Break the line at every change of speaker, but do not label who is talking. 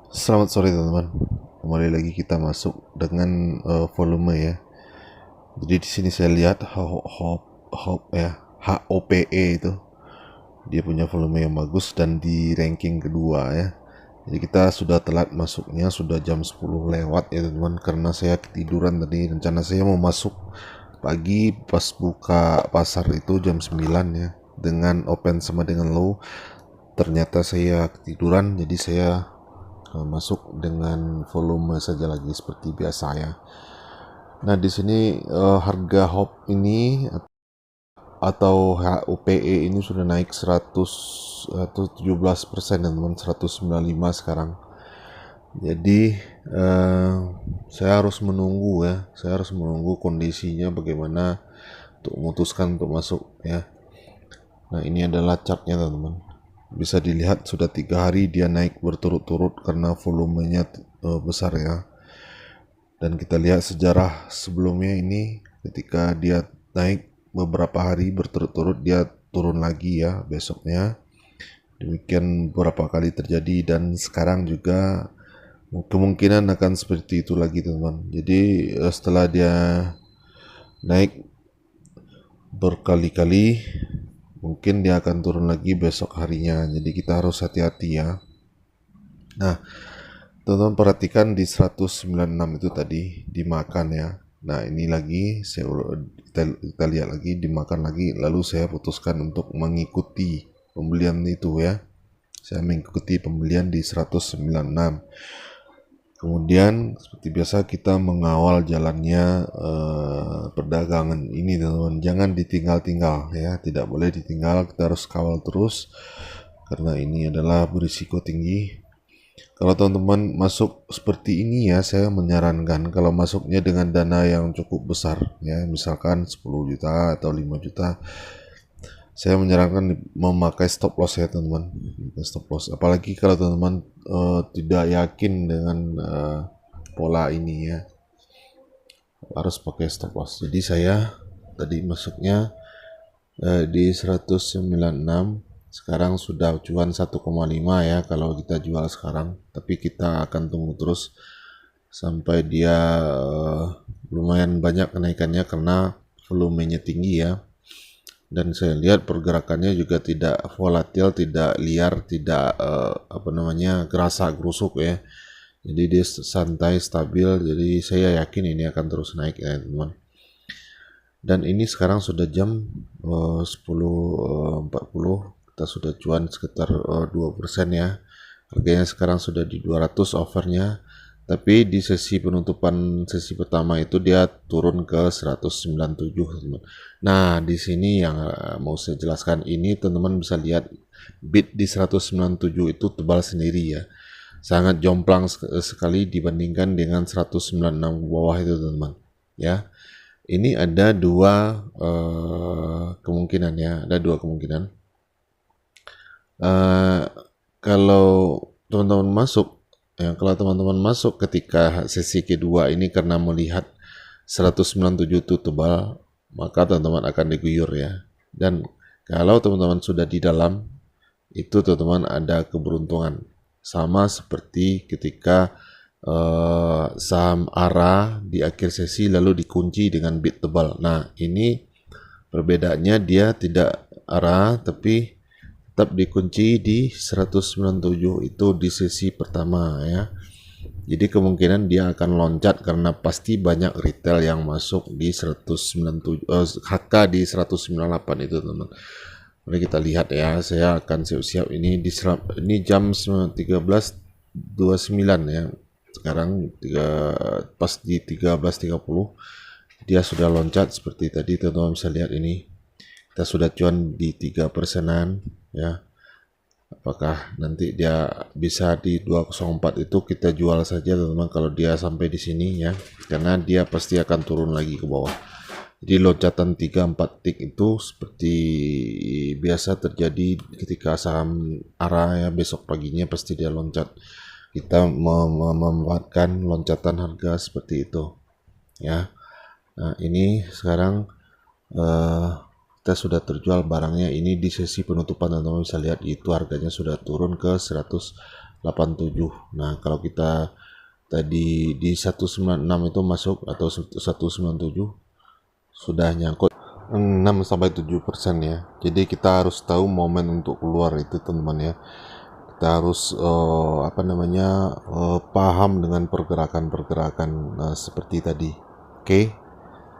Selamat sore teman-teman. Kembali lagi kita masuk dengan volume ya. Jadi di sini saya lihat HOPE itu dia punya volume yang bagus dan di ranking kedua ya. Jadi kita sudah telat masuknya, sudah jam 10 lewat ya teman-teman, karena saya ketiduran tadi. Rencana saya mau masuk pagi pas buka pasar itu jam 9 ya, dengan open sama dengan low. Ternyata saya ketiduran, jadi saya masuk dengan volume saja lagi seperti biasa ya. Nah, di sini harga HOP ini atau HUPE ini sudah naik 117% teman-teman, 195 sekarang. Jadi saya harus menunggu ya. Saya harus menunggu kondisinya bagaimana untuk memutuskan untuk masuk ya. Nah, ini adalah chartnya teman-teman. Bisa dilihat sudah 3 hari dia naik berturut-turut karena volumenya besar ya. Dan kita lihat sejarah sebelumnya ini, ketika dia naik beberapa hari berturut-turut dia turun lagi ya besoknya. Demikian beberapa kali terjadi dan sekarang juga kemungkinan akan seperti itu lagi teman-teman. Jadi setelah dia naik berkali-kali, mungkin dia akan turun lagi besok harinya. Jadi kita harus hati-hati ya. Nah, teman-teman perhatikan di 196 itu tadi dimakan ya. Nah, ini lagi kita lihat lagi dimakan lagi, lalu saya putuskan untuk mengikuti pembelian itu ya. Saya mengikuti pembelian di 196. Kemudian seperti biasa kita mengawal jalannya perdagangan ini teman-teman. Jangan ditinggal-tinggal ya, tidak boleh ditinggal, kita harus kawal terus karena ini adalah berisiko tinggi. Kalau teman-teman masuk seperti ini ya, saya menyarankan kalau masuknya dengan dana yang cukup besar ya, misalkan 10 juta atau 5 juta, saya menyarankan memakai stop loss ya teman-teman. Stop loss. Apalagi kalau teman-teman tidak yakin dengan pola ini ya, harus pakai stop loss. Jadi saya tadi masuknya di 196, sekarang sudah cuan 1,5 ya kalau kita jual sekarang, tapi kita akan tunggu terus sampai dia lumayan banyak kenaikannya karena volumenya tinggi ya. Dan saya lihat pergerakannya juga tidak volatil, tidak liar, tidak gerasa gerusuk ya. Jadi dia santai, stabil. Jadi saya yakin ini akan terus naik ya teman. Dan ini sekarang sudah jam 10.40, kita sudah cuan sekitar 2% ya. Harganya sekarang sudah di 200 overnya. Tapi di sesi penutupan sesi pertama itu dia turun ke 197 teman. Nah, di sini yang mau saya jelaskan ini teman-teman bisa lihat bid di 197 itu tebal sendiri ya. Sangat jomplang sekali dibandingkan dengan 196 bawah itu teman-teman. Ya. Ini ada dua kemungkinan ya, ada dua kemungkinan. Kalau teman-teman masuk ya, kalau teman-teman masuk ketika sesi kedua ini karena melihat 197 itu tebal, maka teman-teman akan diguyur ya. Dan kalau teman-teman sudah di dalam, itu teman-teman ada keberuntungan. Sama seperti ketika saham ARA di akhir sesi lalu dikunci dengan bid tebal. Nah, ini perbedaannya dia tidak ARA tapi tetap dikunci di 197 itu di sesi pertama ya. Jadi kemungkinan dia akan loncat karena pasti banyak retail yang masuk di 197 HK di 198 itu teman. Mari kita lihat ya. Saya akan siap-siap ini jam 13.29 ya. Sekarang pas di 13.30 dia sudah loncat seperti tadi teman-teman bisa lihat ini. Kita sudah cuan di 3%-an ya. Apakah nanti dia bisa di 204 itu kita jual saja teman-teman kalau dia sampai di sini ya, karena dia pasti akan turun lagi ke bawah. Jadi loncatan 3-4 tik itu seperti biasa terjadi ketika saham ARA ya, besok paginya pasti dia loncat. Kita memanfaatkan loncatan harga seperti itu ya. Nah, ini sekarang kita sudah terjual barangnya ini di sesi penutupan, teman-teman bisa lihat itu harganya sudah turun ke 87. Nah, kalau kita tadi di 196 itu masuk atau 197 sudah nyangkut 6 sampai 7% ya. Jadi kita harus tahu momen untuk keluar itu teman-teman ya. Kita harus paham dengan pergerakan-pergerakan seperti tadi. Oke.